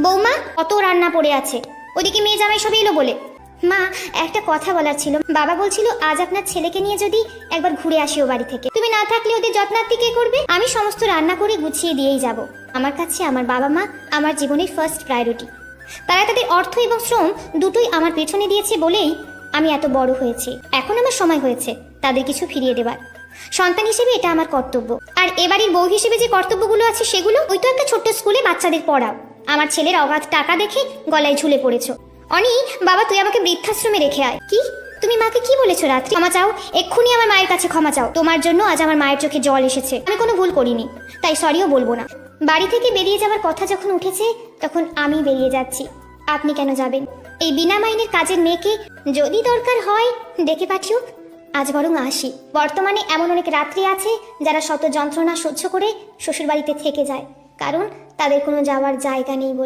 বৌমা, কত রান্না পড়ে আছে, ওদিকে মেয়ে জামাই সব এলো বলে। মা, একটা কথা বলার ছিল। বাবা বলছিল আজ আপনার ছেলেকে নিয়ে যদি একবার ঘুরে আসি ও বাড়ি থেকে। তুমি না থাকলে ওদের যত্নার্থী কে করবে? আমি সমস্ত রান্না করে গুছিয়ে দিয়েই যাব। আমার কাছে আমার বাবা মা আমার জীবনের ফার্স্ট প্রায়োরিটি। তারা তাদের অর্থ এবং শ্রম দুটোই আমার পেছনে দিয়েছে বলেই আমি এত বড় হয়েছি। এখন আমার সময় হয়েছে তাদের কিছু ফিরিয়ে দেবার। সন্তান হিসেবে এটা আমার কর্তব্য। আর এবাড়ির বউ হিসেবে যে কর্তব্যগুলো আছে সেগুলো, ওই তো একটা ছোট্ট স্কুলে বাচ্চাদের পড়াও। আমার ছেলের অগাধ টাকা দেখে গলায় ঝুলে পড়েছো। অনি, বাবা তুই আমাকে বৃদ্ধাশ্রমে রেখে আয়। কি? তুমি মাকে কি বলেছো রাত্রি? ক্ষমা চাও, এক্ষুনি আমার মায়ের কাছে ক্ষমা চাও। তোমার জন্য আজ আমার মায়ের চোখে জল এসেছে। আমি কোনো ভুল করিনি, তাই সরিও বলবো না। বাড়ি থেকে বেরিয়ে যাওয়ার কথা যখন উঠেছে তখন আমি বেরিয়ে যাচ্ছি। আপনি কেন যাবেন? এই বিনা মাইনের কাজের মেয়েকে যদি দরকার হয় ডেকে পাঠিও। আজ বরং আসি। বর্তমানে এমন অনেক রাত্রি আছে যারা শত যন্ত্রণা সহ্য করে শ্বশুরবাড়িতে থেকে যায়, কারণ তাদের কোনো যাওয়ার জায়গা নেই বলে।